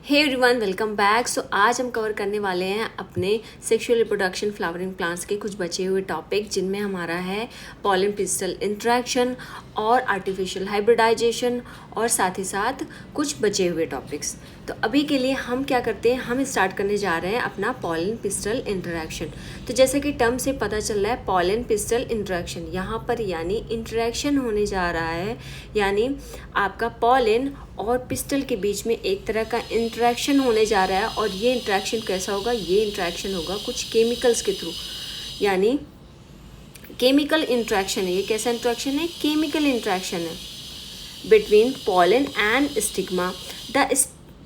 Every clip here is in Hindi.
हे एवरीवन, वेलकम बैक। सो आज हम कवर करने वाले हैं अपने सेक्सुअल रिप्रोडक्शन फ्लावरिंग प्लांट्स के कुछ बचे हुए टॉपिक, जिनमें हमारा है पॉलन पिस्टल इंटरेक्शन और आर्टिफिशियल हाइब्रिडाइजेशन और साथ ही साथ कुछ बचे हुए टॉपिक्स। तो अभी के लिए हम क्या करते हैं, हम स्टार्ट करने जा रहे हैं अपना पॉलन पिस्टल इंटरेक्शन। तो जैसे कि टर्म से पता चल रहा है, पॉलन पिस्टल इंटरेक्शन यहाँ पर यानी इंटरेक्शन होने जा रहा है, यानी आपका पॉलन और पिस्टल के बीच में एक तरह का इंटरेक्शन होने जा रहा है। और ये इंटरेक्शन कैसा होगा? ये इंटरेक्शन होगा कुछ केमिकल्स के थ्रू, यानी केमिकल इंटरेक्शन है। ये कैसा इंटरेक्शन है? केमिकल इंटरेक्शन है between pollen and stigma. The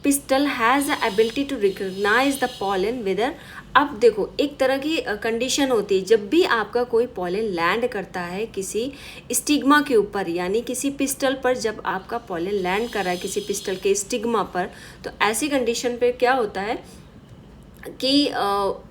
pistil has the ability to recognise the pollen whether. अब देखो, एक तरह की कंडीशन होती है, जब भी आपका कोई पॉलन लैंड करता है किसी स्टिग्मा के ऊपर, यानी किसी पिस्टल पर, जब आपका पॉलन लैंड कर रहा है किसी पिस्टल के स्टिग्मा पर, तो ऐसी कंडीशन पे क्या होता है कि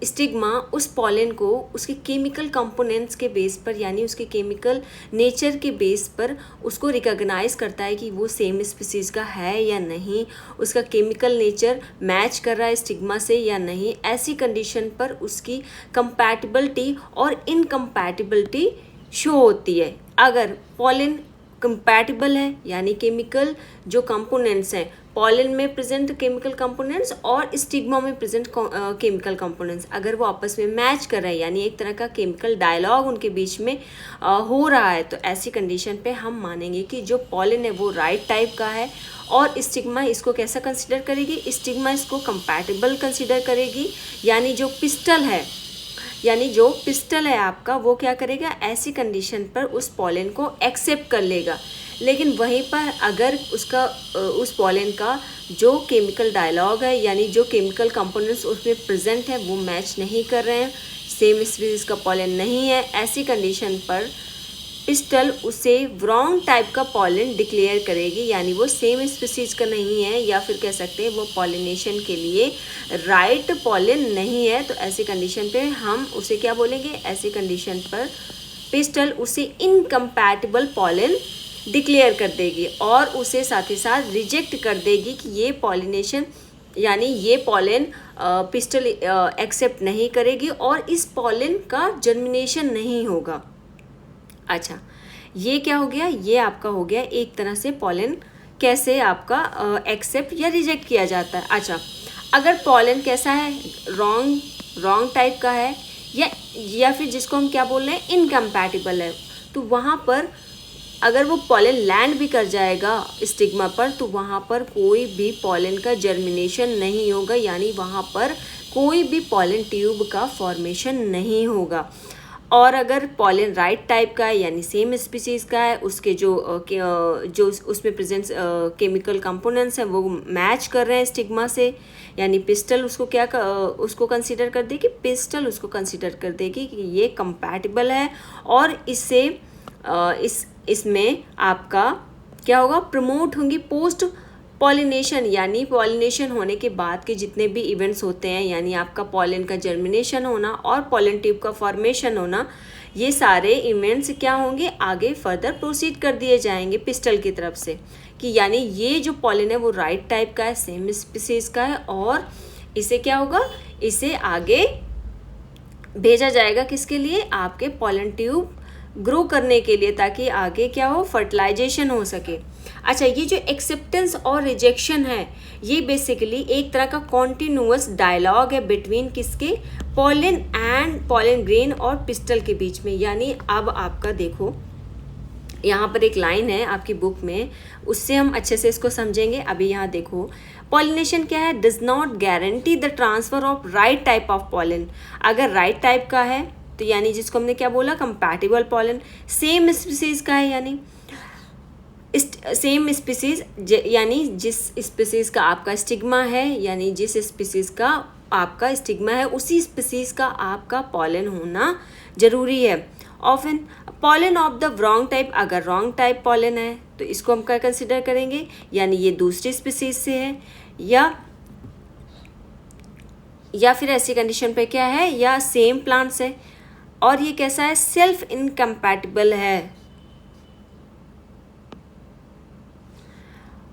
स्टिग्मा उस पॉलन को उसके केमिकल कंपोनेंट्स के बेस पर, यानी उसके केमिकल नेचर के बेस पर उसको रिकॉग्नाइज करता है कि वो सेम स्पीसीज़ का है या नहीं, उसका केमिकल नेचर मैच कर रहा है स्टिग्मा से या नहीं। ऐसी कंडीशन पर उसकी कंपैटिबिलिटी और इनकम्पैटिबिलिटी शो होती है। अगर पॉलन कंपैटिबल है, यानी केमिकल जो कंपोनेंट्स हैं, पॉलन में प्रेजेंट केमिकल कंपोनेंट्स और स्टिग्मा में प्रेजेंट केमिकल कंपोनेंट्स, अगर वो आपस में मैच कर रहे हैं, यानी एक तरह का केमिकल डायलॉग उनके बीच में हो रहा है, तो ऐसी कंडीशन पे हम मानेंगे कि जो पॉलन है वो राइट टाइप का है। और स्टिग्मा इसको कैसा कंसिडर करेगी? स्टिग्मा इसको कंपैटिबल कंसिडर करेगी, यानी जो पिस्टल है आपका, वो क्या करेगा? ऐसी कंडीशन पर उस पॉलन को एक्सेप्ट कर लेगा। लेकिन वहीं पर अगर उस पॉलन का जो केमिकल डायलॉग है, यानी जो केमिकल कंपोनेंट्स उसमें प्रेजेंट है, वो मैच नहीं कर रहे हैं, सेम स्पीसीज का पॉलन नहीं है, ऐसी कंडीशन पर पिस्टल उसे रॉन्ग टाइप का पॉलन डिक्लेयर करेगी, यानी वो सेम स्पीसीज का नहीं है, या फिर कह सकते हैं वो पॉलिनेशन के लिए राइट पॉलन नहीं है। तो ऐसी कंडीशन पे हम उसे क्या बोलेंगे? ऐसी कंडीशन पर पिस्टल उसे इनकम्पैटिबल पॉलन डिक्लेयर कर देगी और उसे साथ ही साथ रिजेक्ट कर देगी कि ये पॉलिनेशन, यानी ये पॉलन पिस्टल एक्सेप्ट नहीं करेगी और इस पॉलन का जर्मिनेशन नहीं होगा। अच्छा, ये क्या हो गया? ये आपका हो गया एक तरह से पॉलन कैसे आपका एक्सेप्ट या रिजेक्ट किया जाता है। अच्छा, अगर पॉलन कैसा है? रॉन्ग टाइप का है, या फिर जिसको हम क्या बोल रहे हैं, इनकम्पैटिबल है, तो वहाँ पर अगर वो पॉलन लैंड भी कर जाएगा स्टिग्मा पर, तो वहाँ पर कोई भी पॉलन का जर्मिनेशन नहीं होगा, यानी वहाँ पर कोई भी पॉलन ट्यूब का फॉर्मेशन नहीं होगा। और अगर पॉलन राइट टाइप का है, यानी सेम स्पीसीज़ का है, उसके जो उसमें प्रेजेंट केमिकल कंपोनेंट्स हैं वो मैच कर रहे हैं स्टिग्मा से, यानी पिस्टल उसको कंसीडर कर देगी, पिस्टल उसको कंसीडर कर देगी कि ये कंपैटिबल है और इससे इसमें आपका क्या होगा? प्रमोट होंगी पोस्ट पॉलिनेशन, यानी पॉलिनेशन होने के बाद के जितने भी इवेंट्स होते हैं, यानी आपका पॉलन का जर्मिनेशन होना और पॉलन ट्यूब का फॉर्मेशन होना, ये सारे इवेंट्स क्या होंगे? आगे फर्दर प्रोसीड कर दिए जाएंगे पिस्टल की तरफ से, कि यानी ये जो पॉलन है वो राइट टाइप का है, सेम स्पीसीज का है, और इसे क्या होगा? इसे आगे भेजा जाएगा किसके लिए? आपके पॉलन ट्यूब ग्रो करने के लिए, ताकि आगे क्या हो? फर्टिलाइजेशन हो सके। अच्छा, ये जो एक्सेप्टेंस और रिजेक्शन है, ये बेसिकली एक तरह का कॉन्टिन्यूअस डायलॉग है बिटवीन किसके? पॉलन एंड पॉलन ग्रेन और पिस्टल के बीच में। यानी अब आपका देखो, यहाँ पर एक लाइन है आपकी बुक में, उससे हम अच्छे से इसको समझेंगे। अभी यहाँ देखो, पॉलिनेशन क्या है? Does not guarantee the transfer of right type of pollen. अगर राइट टाइप का है तो यानी जिसको हमने क्या बोला? Compatible pollen. सेम स्पीसीज का है, यानी सेम स्पीसीज, यानी जिस स्पीसीज का आपका स्टिग्मा है, यानी जिस स्पीसीज का आपका स्टिग्मा है, उसी स्पीसीज का आपका पॉलन होना जरूरी है। Often pollen of the wrong type, अगर रॉन्ग टाइप पॉलन है तो इसको हम क्या कंसिडर करेंगे? यानी ये दूसरी स्पीसीज से है, या फिर ऐसी कंडीशन पे क्या है? या सेम प्लांट्स है, और ये कैसा है? सेल्फ इनकम्पैटिबल है।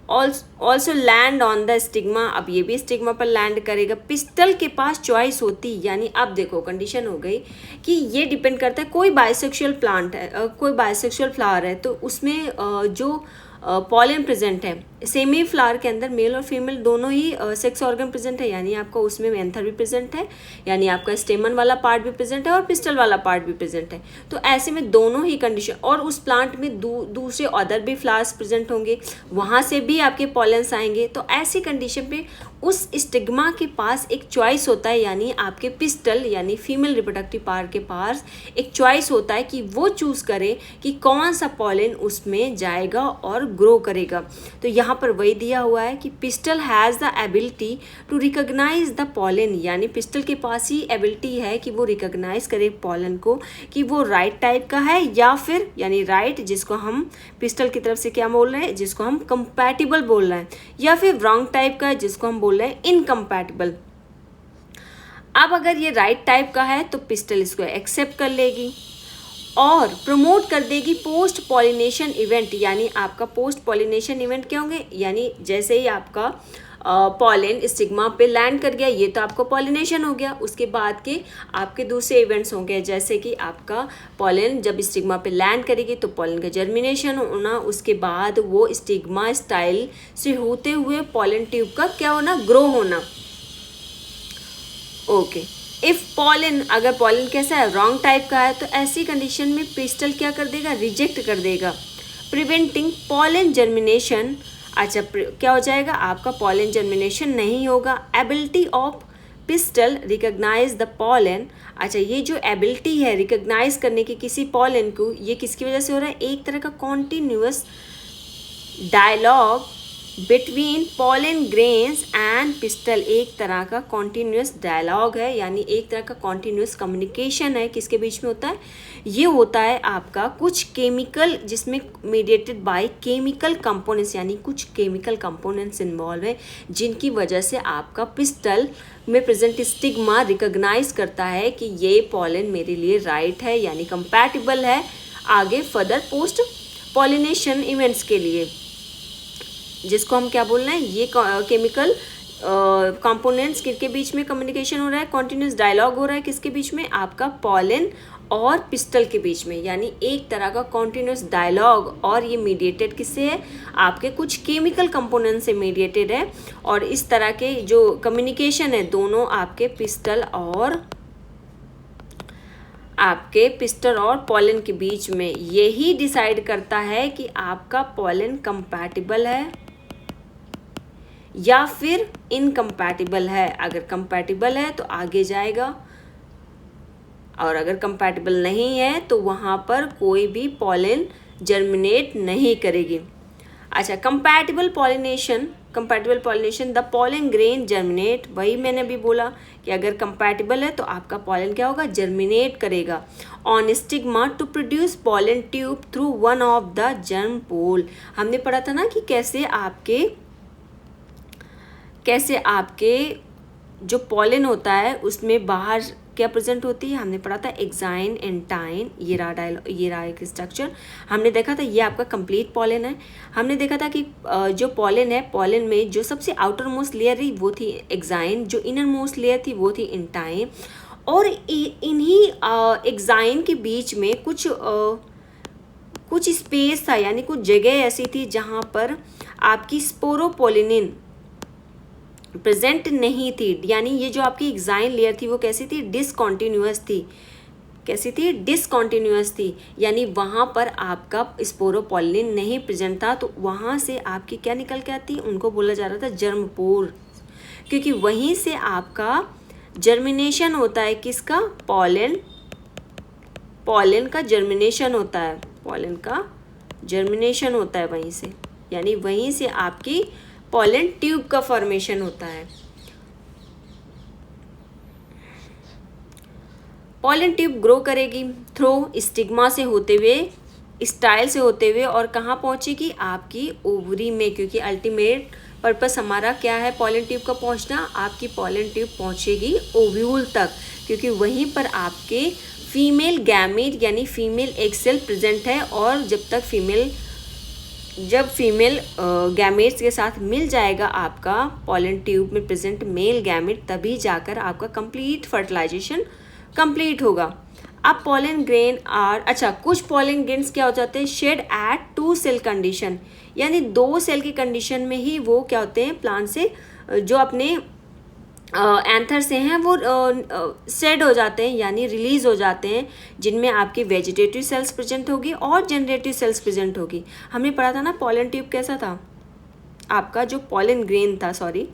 Also land on the stigma, अब ये भी स्टिग्मा पर लैंड करेगा। पिस्टल के पास चॉइस होती, यानी अब देखो कंडीशन हो गई कि ये डिपेंड करता है, कोई बाइसेक्सुअल प्लांट है, कोई बाइसेक्सुअल फ्लावर है तो उसमें जो पॉलन प्रेजेंट है, सेम ही फ्लावर के अंदर मेल और फीमेल दोनों ही सेक्स ऑर्गन प्रेजेंट है, यानी आपका उसमें एंथर भी प्रेजेंट है, यानी आपका स्टेमन वाला पार्ट भी प्रेजेंट है और पिस्टल वाला पार्ट भी प्रेजेंट है। तो ऐसे में दोनों ही कंडीशन, और उस प्लांट में दूसरे अदर भी फ्लावर्स प्रेजेंट होंगे, वहाँ से भी आपके पॉलन्स आएंगे। तो ऐसी कंडीशन पे उस स्टिग्मा के पास एक चॉइस होता है, यानी आपके पिस्टल यानी फीमेल रिप्रोडक्टिव पार्ट के पास एक चॉइस होता है कि वो चूज़ करे कि कौन सा पॉलन उसमें जाएगा और ग्रो करेगा। तो यहाँ पर वही दिया हुआ है कि pistil has the ability to recognise the pollen, यानी पिस्टल के पास ही एबिलिटी है कि वो रिकॉग्नाइज करे पॉलन को कि वो राइट टाइप का है या फिर, यानी राइट जिसको हम पिस्टल की तरफ से क्या बोल रहे हैं, जिसको हम कंपैटिबल बोल रहे हैं, या फिर रॉन्ग टाइप का है जिसको हम बोल रहे हैं इनकम्पैटिबल। अब अगर ये राइट टाइप का है तो पिस्टल इसको एक्सेप्ट कर लेगी और प्रमोट कर देगी पोस्ट पॉलिनेशन इवेंट, यानी आपका पोस्ट पॉलिनेशन इवेंट क्या होंगे, यानी जैसे ही आपका पॉलन स्टिग्मा पे लैंड कर गया, ये तो आपको पॉलिनेशन हो गया, उसके बाद के आपके दूसरे इवेंट्स होंगे, जैसे कि आपका पॉलन जब स्टिग्मा पे लैंड करेगी तो पॉलन का जर्मिनेशन होना, उसके बाद वो स्टिग्मा स्टाइल से होते हुए पॉलन ट्यूब का क्या होना, ग्रो होना। ओके, इफ पॉलन, अगर पॉलन कैसा है, रॉन्ग टाइप का है, तो ऐसी कंडीशन में पिस्टल क्या कर देगा, रिजेक्ट कर देगा, प्रिवेंटिंग पॉलन जर्मिनेशन। अच्छा, क्या हो जाएगा, आपका पॉलन जर्मिनेशन नहीं होगा। Ability of pistil recognise the pollen. अच्छा, ये जो एबिलिटी है रिकॉग्नाइज करने की किसी पॉलन को, ये किसकी वजह से हो रहा है, एक तरह का continuous dialogue between pollen grains and pistil, एक तरह का कॉन्टीन्यूस डायलॉग है, यानी एक तरह का कॉन्टीन्यूस कम्युनिकेशन है, किसके बीच में होता है, ये होता है आपका कुछ केमिकल, जिसमें मीडिएटेड बाय केमिकल कंपोनेंट्स, यानी कुछ केमिकल कंपोनेंट्स इन्वॉल्व है, जिनकी वजह से आपका पिस्टल में प्रेजेंट स्टिग्मा रिकॉग्नाइज करता है कि ये पॉलन मेरे लिए राइट है, यानी कंपैटिबल है आगे फर्दर पोस्ट पॉलिनेशन इवेंट्स के लिए, जिसको हम क्या बोल रहे हैं, ये केमिकल कंपोनेंट्स के बीच में कम्युनिकेशन हो रहा है, कॉन्टिन्यूस डायलॉग हो रहा है, किसके बीच में, आपका पॉलन और पिस्टल के बीच में, यानी एक तरह का कॉन्टिन्यूस डायलॉग, और ये मीडिएटेड किससे है, आपके कुछ केमिकल कंपोनेंट से मीडिएटेड है। और इस तरह के जो कम्युनिकेशन है दोनों आपके पिस्टल और पॉलन के बीच में, यही डिसाइड करता है कि आपका पॉलन कंपैटिबल है या फिर इनकम्पैटिबल है। अगर कंपैटिबल है तो आगे जाएगा, और अगर कंपैटिबल नहीं है तो वहाँ पर कोई भी पॉलन जर्मिनेट नहीं करेगी। अच्छा, compatible pollination the pollen grain germinate, वही मैंने अभी बोला कि अगर कंपैटिबल है तो आपका पॉलन क्या होगा, जर्मिनेट करेगा on stigma to produce pollen tube through one of the germ pore. हमने पढ़ा था ना कि कैसे आपके जो पॉलन होता है उसमें बाहर क्या प्रेजेंट होती है, हमने पढ़ा था एक्साइन एंटाइन, ये रहा एक स्ट्रक्चर हमने देखा था, ये आपका कंप्लीट पॉलन है। हमने देखा था कि जो पॉलन है, पॉलन में जो सबसे आउटर मोस्ट लेयर थी वो थी एक्साइन, जो इनर मोस्ट लेयर थी वो थी एंटाइन, और इन्हीं एक्साइन के बीच में कुछ स्पेस था, यानी कुछ जगह ऐसी थी जहाँ पर आपकी स्पोरोपोलिनिन प्रेजेंट नहीं थी, यानी ये जो आपकी एक्साइन लेयर थी वो कैसी थी, डिसकॉन्टिन्यूअस थी, यानी वहाँ पर आपका स्पोरोपोलिन नहीं प्रेजेंट था, तो वहाँ से आपकी क्या निकल के आती, उनको बोला जा रहा था जर्मपोर, क्योंकि वहीं से आपका जर्मिनेशन होता है, किसका, पॉलन का जर्मिनेशन होता है वहीं से, यानी वहीं से आपकी पॉलन ट्यूब का फॉर्मेशन होता है। पॉलन ट्यूब ग्रो करेगी थ्रू स्टिग्मा से होते हुए, स्टाइल से होते हुए, और कहाँ पहुँचेगी, आपकी ओवरी में, क्योंकि अल्टीमेट पर्पस हमारा क्या है, पॉलन ट्यूब का पहुँचना। आपकी पॉलन ट्यूब पहुँचेगी ओव्यूल तक, क्योंकि वहीं पर आपके फीमेल गैमेट यानी फीमेल एग सेल प्रेजेंट है, और जब तक फीमेल जब फीमेल गैमेट्स के साथ मिल जाएगा आपका पॉलन ट्यूब में प्रेजेंट मेल गैमेट, तभी जाकर आपका कंप्लीट फर्टिलाइजेशन कंप्लीट होगा। अब पॉलन ग्रेन आर, अच्छा कुछ पॉलन ग्रेन्स क्या हो जाते हैं, शेड एट 2 सेल कंडीशन, यानी 2 सेल की कंडीशन में ही वो क्या होते हैं, प्लांट से जो अपने एंथर से हैं वो सेड हो जाते हैं, यानी रिलीज हो जाते हैं, जिनमें आपकी वेजिटेटिव सेल्स प्रेजेंट होगी और जनरेटिव सेल्स प्रेजेंट होगी। हमने पढ़ा था ना पॉलन ट्यूब कैसा था, आपका जो पॉलन ग्रेन था, सॉरी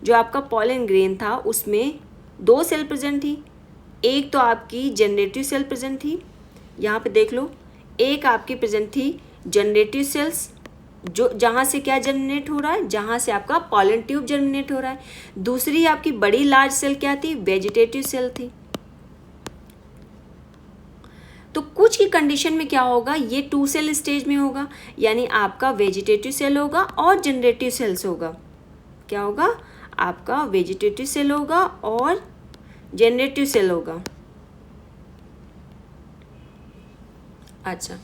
जो आपका पॉलन ग्रेन था उसमें 2 सेल प्रेजेंट थी, एक तो आपकी जनरेटिव सेल प्रेजेंट थी, यहाँ पे देख लो, एक आपकी प्रेजेंट थी जनरेटिव सेल्स, जो जहाँ से क्या जर्मिनेट हो रहा है, जहाँ से आपका पॉलन ट्यूब जर्मिनेट हो रहा है। दूसरी आपकी बड़ी लार्ज सेल क्या थी, वेजिटेटिव सेल थी। तो कुछ की कंडीशन में क्या होगा, ये 2 सेल स्टेज में होगा, यानी आपका वेजिटेटिव सेल होगा और जनरेटिव सेल्स होगा। क्या होगा, आपका वेजिटेटिव सेल होगा और जनरेटिव सेल होगा। अच्छा,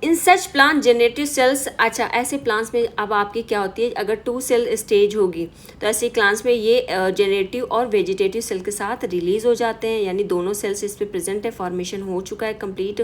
इन सच प्लांट जनरेटिव सेल्स, अच्छा ऐसे प्लांट्स में अब आपकी क्या होती है, अगर 2 सेल स्टेज होगी तो ऐसे प्लांट्स में ये जनरेटिव और वेजिटेटिव सेल के साथ रिलीज हो जाते हैं, यानी दोनों सेल्स इस पे प्रेजेंट है, फॉर्मेशन हो चुका है कंप्लीट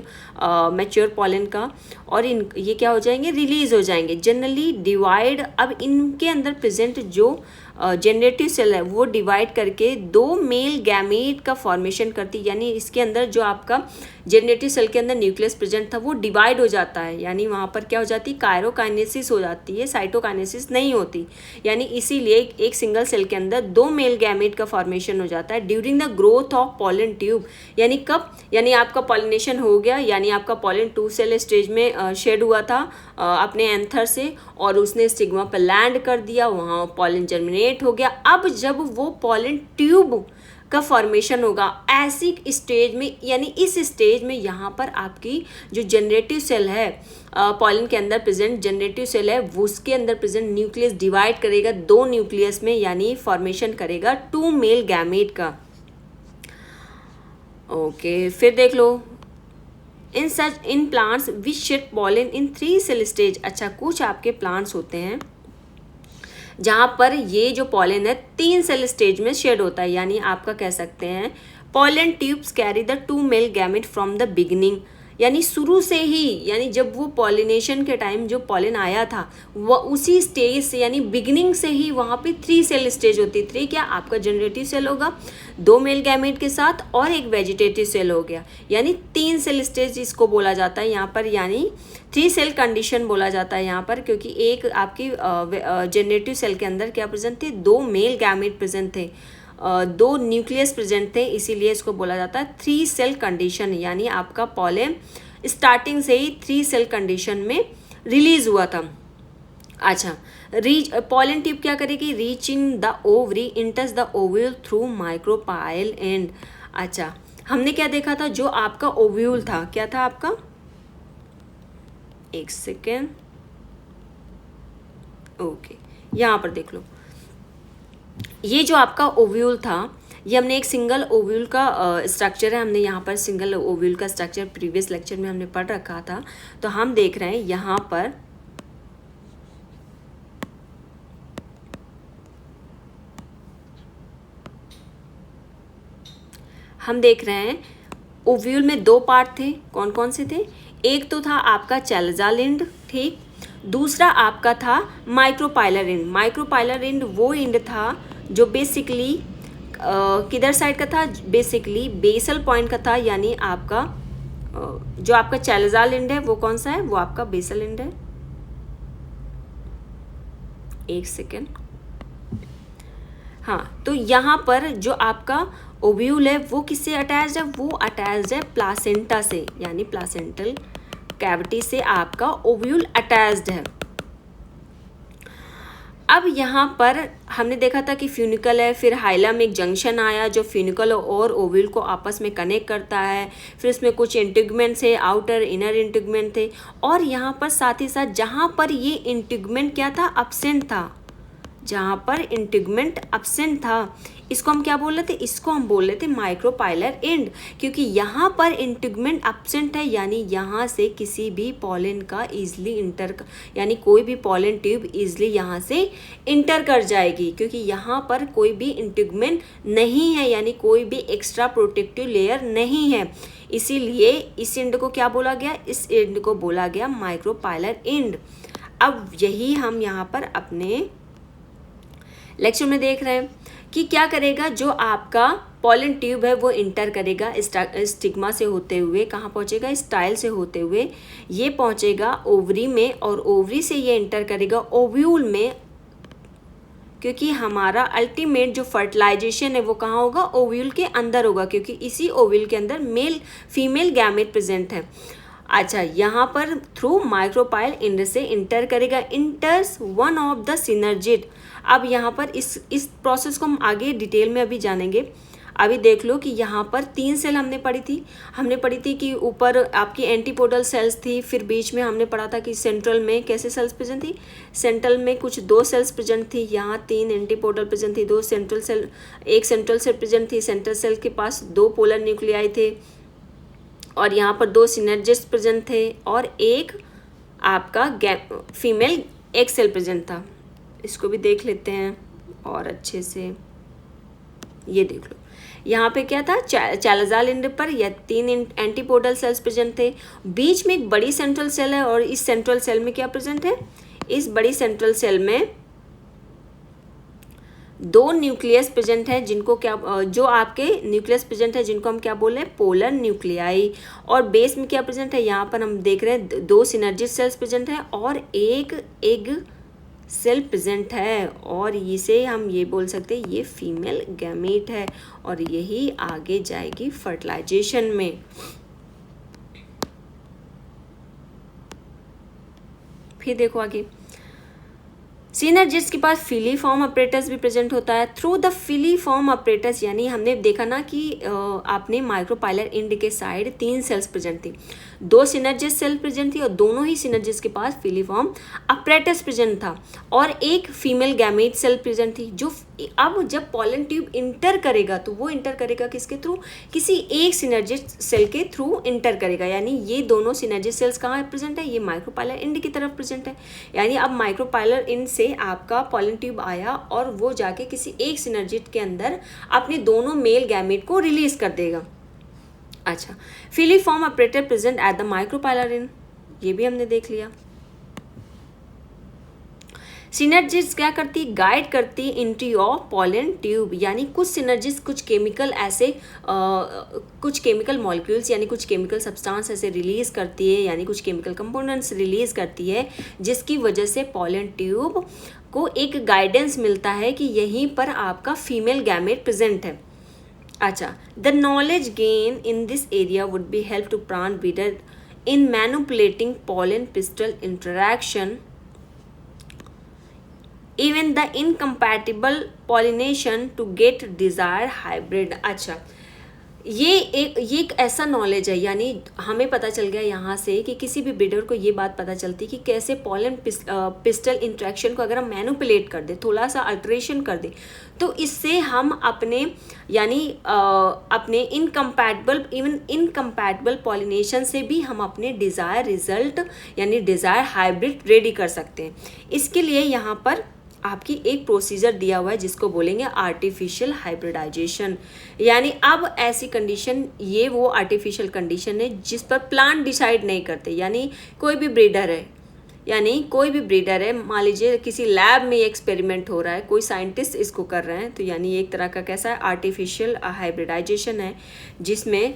मैच्योर पॉलन का, और ये क्या हो जाएंगे, रिलीज हो जाएंगे। जनरली डिवाइड, अब इनके अंदर प्रेजेंट जो जनरेटिव सेल है वो डिवाइड करके 2 मेल गैमेट का फॉर्मेशन करती है, यानी इसके अंदर जो आपका जनरेटिव सेल के अंदर न्यूक्लियस प्रेजेंट था वो डिवाइड हो जाता है, यानी वहाँ पर क्या हो जाती है, कायरोकाइनेसिस हो जाती है, साइटोकाइनेसिस नहीं होती, यानी इसीलिए एक सिंगल सेल के अंदर 2 मेल गैमेट का फॉर्मेशन हो जाता है during the growth of pollen tube. यानी कब, यानी आपका पॉलिनेशन हो गया, यानी आपका पॉलन 2 सेल स्टेज में शेड हुआ था अपने एंथर से, और उसने स्टिग्मा पर लैंड कर दिया, वहाँ पॉलन जर्मिनेट हो गया। अब जब वो पॉलन ट्यूब का फॉर्मेशन होगा ऐसी स्टेज में, यानी इस स्टेज में यहाँ पर आपकी जो जनरेटिव सेल है, पॉलन के अंदर प्रेजेंट जनरेटिव सेल है, वो उसके अंदर प्रेजेंट न्यूक्लियस डिवाइड करेगा 2 न्यूक्लियस में, यानी फॉर्मेशन करेगा 2 मेल गैमेट का। ओके, फिर देख लो, in plants which shed pollen in 3 cell stage. अच्छा, कुछ आपके प्लांट्स होते हैं जहाँ पर ये जो पॉलन है 3 सेल स्टेज में शेड होता है, यानी आपका कह सकते हैं pollen tubes carry the 2 male gamete from the beginning, यानी शुरू से ही, यानी जब वो पॉलिनेशन के टाइम जो पॉलन आया था वो उसी स्टेज से, यानी बिगिनिंग से ही वहाँ पे 3 सेल स्टेज होती है। 3 क्या, आपका जनरेटिव सेल होगा 2 मेल गैमेट के साथ और एक वेजिटेटिव सेल हो गया, यानी 3 सेल स्टेज इसको बोला जाता है यहाँ पर, यानी 3 सेल कंडीशन बोला जाता है यहाँ पर, क्योंकि एक आपकी जनरेटिव सेल के अंदर क्या प्रेजेंट थे, 2 मेल गैमेट प्रेजेंट थे, 2 न्यूक्लियस प्रेजेंट थे, इसीलिए इसको बोला जाता है 3 सेल कंडीशन, यानी आपका पॉलन स्टार्टिंग से ही 3 सेल कंडीशन में रिलीज हुआ था। अच्छा, पॉलन ट्यूब क्या करेगी, reaching the ovary Indus the ovule through micropyle and. अच्छा, हमने क्या देखा था, जो आपका ओव्यूल था, क्या था आपका, एक सेकेंड, ओके, यहाँ पर देख लो, ये जो आपका ओव्यूल था, ये हमने एक सिंगल ओव्यूल का स्ट्रक्चर है, हमने यहाँ पर सिंगल ओव्यूल का स्ट्रक्चर प्रीवियस लेक्चर में हमने पढ़ रखा था, तो हम देख रहे हैं यहाँ पर हम देख रहे हैं ओव्यूल में 2 पार्ट थे, कौन कौन से थे, एक तो था आपका चैल्जा एंड, ठीक, दूसरा आपका था माइक्रोपाइलर एंड। माइक्रोपाइलर एंड वो एंड था जो बेसिकली किधर साइड का था, बेसिकली बेसल पॉइंट का था, यानी आपका जो आपका चैल्जा एंड है वो कौन सा है, वो आपका बेसल एंड है। एक सेकेंड, हाँ, तो यहाँ पर जो आपका ओव्यूल है वो किससे अटैच्ड है, वो अटैच्ड है प्लासेंटा से, यानी प्लासेंटल कैविटी से आपका ओव्यूल अटैच्ड है। अब यहाँ पर हमने देखा था कि फ्यूनिकल है, फिर हाइला में एक जंक्शन आया जो फ्यूनिकल और ओव्यूल को आपस में कनेक्ट करता है, फिर उसमें कुछ इंटीग्यूमेंट्स है, आउटर इनर इंटीग्यूमेंट थे, और यहाँ पर साथ ही साथ जहाँ पर ये इंटीग्यूमेंट क्या था, एब्सेंट था, जहाँ पर इंटीगमेंट एब्सेंट था, इसको हम क्या बोल रहे थे, इसको हम बोल रहे थे माइक्रोपाइलर एंड, क्योंकि यहाँ पर इंटीगमेंट एब्सेंट है, यानी यहाँ से किसी भी पॉलन का ईजिली इंटर, यानी कोई भी पॉलन ट्यूब ईजिली यहाँ से इंटर कर जाएगी, क्योंकि यहाँ पर कोई भी इंटीगमेंट नहीं है, यानी कोई भी एक्स्ट्रा प्रोटेक्टिव लेयर नहीं है। इसीलिए इस एंड को क्या बोला गया, इस एंड को बोला गया माइक्रोपाइलर एंड। अब यही हम यहाँ पर अपने लेक्चर में देख रहे हैं कि क्या करेगा, जो आपका पॉलन ट्यूब है वो इंटर करेगा स्टिग्मा से होते हुए, कहाँ पहुँचेगा, स्टाइल से होते हुए ये पहुँचेगा ओवरी में, और ओवरी से ये इंटर करेगा ओव्यूल में, क्योंकि हमारा अल्टीमेट जो फर्टिलाइजेशन है वो कहाँ होगा, ओव्यूल के अंदर होगा, क्योंकि इसी ओव्यूल के अंदर मेल फीमेल गैमेट प्रेजेंट है। अच्छा, यहाँ पर थ्रू माइक्रोपाइल एंड से इंटर करेगा, इंटर्स वन ऑफ द सिनर्जिड। अब यहाँ पर इस प्रोसेस को हम आगे डिटेल में अभी जानेंगे। अभी देख लो कि यहाँ पर 3 सेल हमने पढ़ी थी कि ऊपर आपकी एंटीपोडल सेल्स थी, फिर बीच में हमने पढ़ा था कि सेंट्रल में कैसे सेल्स प्रेजेंट थी, सेंट्रल में कुछ 2 सेल्स प्रेजेंट थी, यहाँ 3 एंटीपोडल प्रेजेंट थी, 2 सेंट्रल सेल, एक सेंट्रल सेल प्रेजेंट थी, सेंट्रल सेल के पास 2 पोलर न्यूक्लियाई थे, और यहाँ पर 2 सिनर्जिस्ट प्रेजेंट थे, और एक आपका फीमेल एक सेल प्रेजेंट था। इसको भी देख लेते हैं और अच्छे से, ये देख लो यहाँ पे क्या था, चैलाज़ाल एंड पर या 3 एंटीपोडल सेल्स प्रेजेंट थे, बीच में एक बड़ी सेंट्रल सेल है, और इस सेंट्रल सेल में क्या प्रेजेंट है, इस बड़ी सेंट्रल सेल में 2 न्यूक्लियस प्रेजेंट है, जिनको क्या, जो आपके न्यूक्लियस प्रेजेंट है जिनको हम क्या बोल रहे हैं, पोलर न्यूक्लियाई, और बेस में क्या प्रेजेंट है, यहाँ पर हम देख रहे हैं 2 सिनर्जिस्ट सेल्स प्रेजेंट है और एक एग सेल प्रेजेंट है, और इसे हम ये बोल सकते हैं ये फीमेल गैमेट है, और यही आगे जाएगी फर्टिलाइजेशन में। फिर देखो आगे, सिनर्जिस्ट के पास फिलीफॉर्म अपरेटस भी प्रेजेंट होता है। थ्रू द फिलीफॉर्म अपरेटस, यानी हमने देखा ना कि आपने माइक्रोपाइलर एंड के साइड 3 सेल्स प्रेजेंट थी, 2 सिनर्जिस्ट सेल प्रेजेंट थी, और दोनों ही सिनर्जिस्ट के पास फिलीफॉर्म अपरेटस प्रेजेंट था, और एक फीमेल गैमेट सेल प्रेजेंट थी, जो अब जब पॉलन ट्यूब इंटर करेगा तो वो इंटर करेगा किसके थ्रू, किसी एक सिनर्जिस्ट सेल के थ्रू इंटर करेगा, यानी ये दोनों सिनर्जिस्ट सेल्स कहाँ प्रेजेंट है, ये माइक्रोपाइलर एंड की तरफ प्रेजेंट है, यानी अब माइक्रोपाइलर एंड से आपका पॉलन ट्यूब आया और वो जाके किसी एक सिनर्जिस्ट के अंदर अपने दोनों मेल गैमेट को रिलीज कर देगा। अच्छा, filiform operator present at the micropylar and, ये भी हमने देख लिया। सिनर्जिस्ट क्या करती, गाइड करती एंट्री ऑफ पॉलन ट्यूब, यानी कुछ सिनर्जिस्ट कुछ केमिकल ऐसे कुछ केमिकल मॉलिक्यूल्स यानी कुछ केमिकल सब्सटेंस ऐसे रिलीज करती है, यानी कुछ केमिकल कंपोनेंट्स रिलीज करती है, जिसकी वजह से पॉलन ट्यूब को एक गाइडेंस मिलता है कि यहीं पर आपका फीमेल गैमेट प्रेजेंट है। अच्छा, the knowledge gain in this area would be help to plant breeder in manipulating pollen pistil interaction, even the incompatible pollination to get desired hybrid। अच्छा, ये एक ऐसा नॉलेज है, यानी हमें पता चल गया यहाँ से कि किसी भी ब्रीडर को ये बात पता चलती है कि कैसे पॉलन पिस्टल इंट्रैक्शन को अगर हम मैनिपुलेट कर दे, थोड़ा सा अल्टरेशन कर दे, तो इससे हम अपने यानी अपने इनकम्पैटिबल पॉलिनेशन से भी हम अपने डिज़ायर रिजल्ट यानी डिज़ायर हाइब्रिड रेडी कर सकते हैं। इसके लिए यहाँ पर आपकी एक प्रोसीजर दिया हुआ है जिसको बोलेंगे आर्टिफिशियल हाइब्रिडाइजेशन, यानी अब ऐसी कंडीशन, ये वो आर्टिफिशियल कंडीशन है जिस पर प्लांट डिसाइड नहीं करते, यानी कोई भी ब्रीडर है, मान लीजिए किसी लैब में एक्सपेरिमेंट हो रहा है, कोई साइंटिस्ट इसको कर रहे हैं, तो यानी एक तरह का कैसा है, आर्टिफिशियल हाइब्रिडाइजेशन है, जिसमें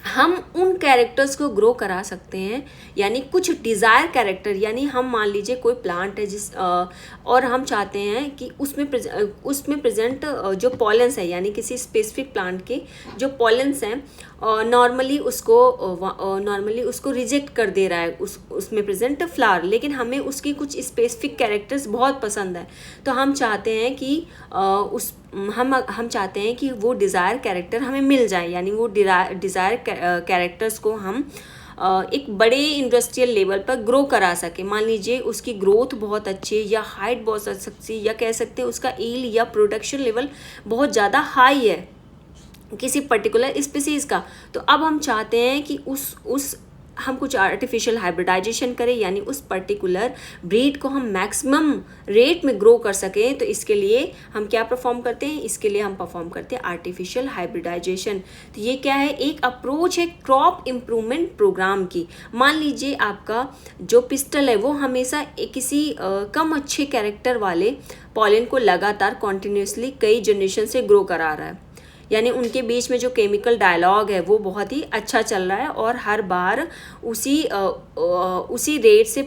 हम उन कैरेक्टर्स को ग्रो करा सकते हैं, यानी कुछ डिज़ायर कैरेक्टर, यानी हम मान लीजिए कोई प्लांट है और हम चाहते हैं कि उसमें प्रेजेंट जो पॉलेंस है, यानी किसी स्पेसिफिक प्लांट के जो पॉलेंस हैं नॉर्मली उसको रिजेक्ट कर दे रहा है उसमें प्रेजेंट फ्लावर, लेकिन हमें उसकी कुछ स्पेसिफिक कैरेक्टर्स बहुत पसंद है, तो हम चाहते हैं कि हम चाहते हैं कि वो डिज़ायर कैरेक्टर हमें मिल जाए, यानी वो डिज़ायर कैरेक्टर्स को हम एक बड़े इंडस्ट्रियल लेवल पर ग्रो करा सके। मान लीजिए उसकी ग्रोथ बहुत अच्छी है या हाइट बहुत अच्छी, या कह सकते हैं उसका ईल्ड या प्रोडक्शन लेवल बहुत ज़्यादा हाई है किसी पर्टिकुलर स्पीसीज़ का। तो अब हम चाहते हैं कि हम कुछ आर्टिफिशियल हाइब्रिडाइजेशन करें, यानी उस पर्टिकुलर ब्रीड को हम मैक्सिमम रेट में ग्रो कर सकें। तो इसके लिए हम क्या परफॉर्म करते हैं, इसके लिए हम परफॉर्म करते हैं आर्टिफिशियल हाइब्रिडाइजेशन। तो ये क्या है, एक अप्रोच है क्रॉप इम्प्रूवमेंट प्रोग्राम की। मान लीजिए आपका जो पिस्टल है वो हमेशा किसी कम अच्छे कैरेक्टर वाले पॉलन को लगातार कॉन्टिन्यूसली कई जनरेशन से ग्रो करा रहा है, यानी उनके बीच में जो केमिकल डायलॉग है वो बहुत ही अच्छा चल रहा है और हर बार उसी रेट से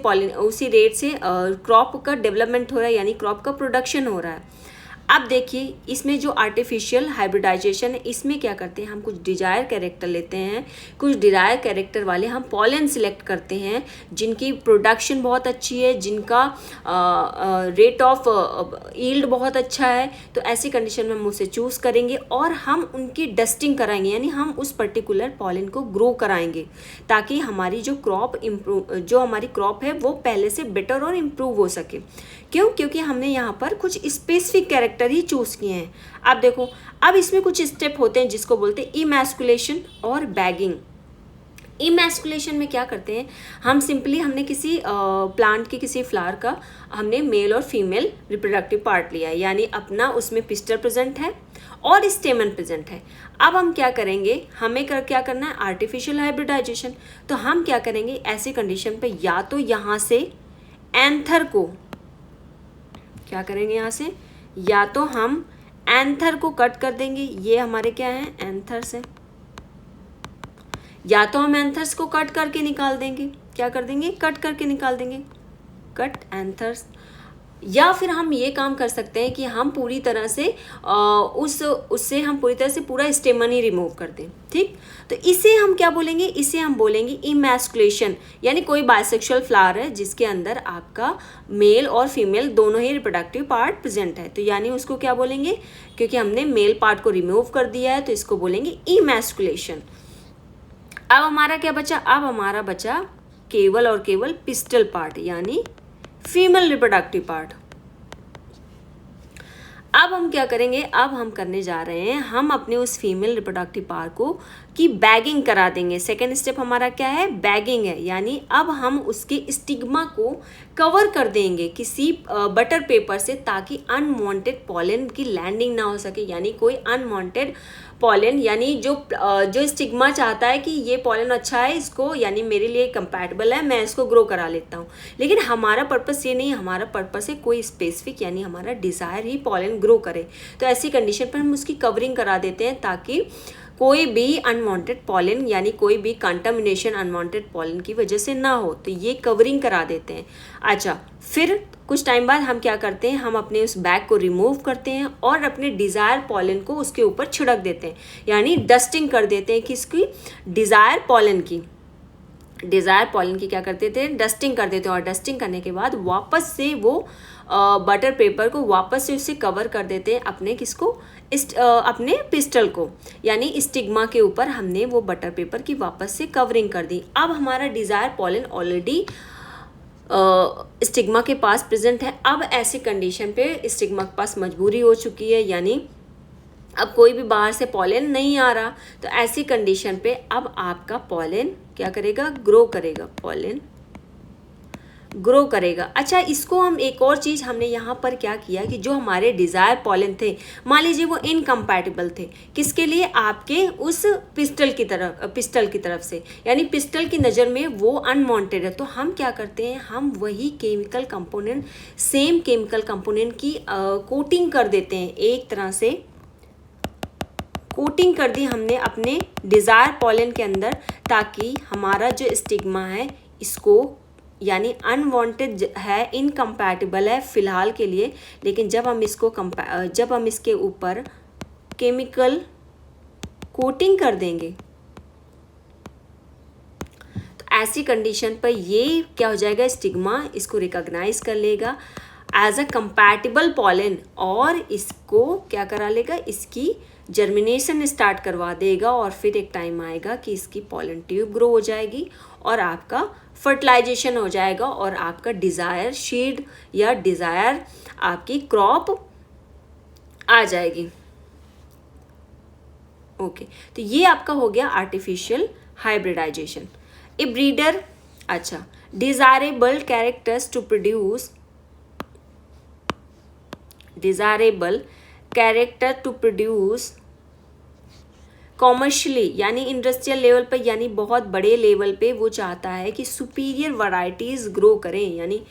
क्रॉप का डेवलपमेंट हो रहा है, यानी क्रॉप का प्रोडक्शन हो रहा है। अब देखिए इसमें जो आर्टिफिशियल हाइब्रिडाइजेशन है, इसमें क्या करते हैं, हम कुछ डिजायर कैरेक्टर लेते हैं, कुछ डिजायर कैरेक्टर वाले हम पॉलन सिलेक्ट करते हैं जिनकी प्रोडक्शन बहुत अच्छी है, जिनका रेट ऑफ यील्ड बहुत अच्छा है। तो ऐसी कंडीशन में हम उसे चूज़ करेंगे और हम उनकी डस्टिंग कराएंगे, यानी हम उस पर्टिकुलर पॉलन को ग्रो कराएंगे ताकि हमारी जो हमारी क्रॉप है वो पहले से बेटर और इम्प्रूव हो सके। क्यों? क्योंकि हमने यहाँ पर कुछ स्पेसिफिक कैरेक्टर ही चूज़ किए हैं। अब देखो, अब इसमें कुछ स्टेप होते हैं जिसको बोलते हैं इमैस्कुलेशन और बैगिंग। इमैस्कुलेशन में क्या करते हैं, हमने किसी प्लांट के किसी फ्लावर का हमने मेल और फीमेल रिप्रोडक्टिव पार्ट लिया है, यानी अपना उसमें पिस्टल प्रेजेंट है और स्टेमन प्रेजेंट है। अब हम क्या करेंगे, क्या करना है, आर्टिफिशियल हाइब्रिडाइजेशन। तो हम क्या करेंगे ऐसी कंडीशन पे, या तो यहाँ से एंथर को क्या करेंगे, यहाँ से या तो हम एंथर को कट कर देंगे, ये हमारे क्या है एंथर्स है, या तो हम एंथर्स को कट करके निकाल देंगे, क्या कर देंगे, कट करके निकाल देंगे, कट एंथर्स। या फिर हम ये काम कर सकते हैं कि हम पूरी तरह से उससे हम पूरी तरह से पूरा स्टेमन ही रिमूव कर दें। ठीक, तो इसे हम क्या बोलेंगे, इसे हम बोलेंगे इमैस्कुलेशन। यानी कोई बाइसेक्सुअल फ्लावर है जिसके अंदर आपका मेल और फीमेल दोनों ही रिप्रोडक्टिव पार्ट प्रेजेंट है, तो यानी उसको क्या बोलेंगे, क्योंकि हमने मेल पार्ट को रिमूव कर दिया है तो इसको बोलेंगे इमैस्कुलेशन। अब हमारा क्या बचा, अब हमारा बचा केवल और केवल पिस्टल पार्ट, यानी फीमेल रिप्रोडक्टिव पार्ट। अब हम क्या करेंगे, अब हम करने जा रहे हैं, हम अपने उस फीमेल रिप्रोडक्टिव पार्ट को की बैगिंग करा देंगे। सेकेंड स्टेप हमारा क्या है, बैगिंग है, यानी अब हम उसके स्टिग्मा को कवर कर देंगे किसी बटर पेपर से ताकि अनवांटेड पॉलन की लैंडिंग ना हो सके, यानी कोई अनवांटेड पॉलन, यानी जो स्टिग्मा चाहता है कि ये पॉलन अच्छा है, इसको यानी मेरे लिए कंपैटिबल है, मैं इसको ग्रो करा लेता हूँ, लेकिन हमारा पर्पस ये नहीं, हमारा पर्पस है कोई स्पेसिफिक, यानी हमारा डिज़ायर ही पॉलन ग्रो करे। तो ऐसी कंडीशन पर हम उसकी कवरिंग करा देते हैं ताकि कोई भी अनवांटेड पॉलन, यानी कोई भी कंटामिनेशन अनवांटेड पॉलन की वजह से ना हो, तो ये कवरिंग करा देते हैं। अच्छा, फिर कुछ टाइम बाद हम क्या करते हैं, हम अपने उस बैग को रिमूव करते हैं और अपने डिज़ायर पॉलन को उसके ऊपर छिड़क देते हैं, यानी डस्टिंग कर देते हैं कि इसकी डिज़ायर पॉलन की क्या करते थे, डस्टिंग कर देते हैं। और डस्टिंग करने के बाद वापस से वो बटर पेपर को वापस से उससे कवर कर देते हैं अपने अपने पिस्टल को, यानी स्टिग्मा के ऊपर हमने वो बटर पेपर की वापस से कवरिंग कर दी। अब हमारा डिज़ायर पॉलन ऑलरेडी स्टिग्मा के पास प्रेजेंट है। अब ऐसी कंडीशन पे स्टिग्मा के पास मजबूरी हो चुकी है, यानी अब कोई भी बाहर से पॉलन नहीं आ रहा, तो ऐसी कंडीशन पे अब आपका पॉलन क्या करेगा, ग्रो करेगा, पॉलन ग्रो करेगा। अच्छा, इसको हम एक और चीज़ हमने यहाँ पर क्या किया कि जो हमारे डिज़ायर पॉलन थे, मान लीजिए वो इनकम्पैटिबल थे, किसके लिए, आपके उस पिस्टल की तरफ से, यानी पिस्टल की नज़र में वो अनवांटेड है। तो हम क्या करते हैं, हम वही सेम केमिकल कंपोनेंट की कोटिंग कर देते हैं, एक तरह से कोटिंग कर दी हमने अपने डिज़ायर पॉलन के अंदर, ताकि हमारा जो स्टिग्मा है इसको, यानी अनवांटेड है, इनकम्पैटिबल है फ़िलहाल के लिए, लेकिन जब हम इसके ऊपर केमिकल कोटिंग कर देंगे तो ऐसी कंडीशन पर ये क्या हो जाएगा, स्टिग्मा इसको रिकॉग्नाइज कर लेगा। एज अ कंपैटिबल पॉलन और इसको क्या करा लेगा, इसकी जर्मिनेशन स्टार्ट करवा देगा और फिर एक टाइम आएगा कि इसकी पॉलन ट्यूब ग्रो हो जाएगी और आपका फर्टिलाइजेशन हो जाएगा और आपका डिज़ायर शीड या डिज़ायर आपकी क्रॉप आ जाएगी। ओके, तो ये आपका हो गया आर्टिफिशियल हाइब्रिडाइजेशन। ए ब्रीडर, अच्छा, desirable characters to produce, desirable character to produce commercially यानी इंडस्ट्रियल लेवल पर यानी बहुत बड़े लेवल पे वो चाहता है कि सुपीरियर वैरायटीज़ ग्रो करें, यानी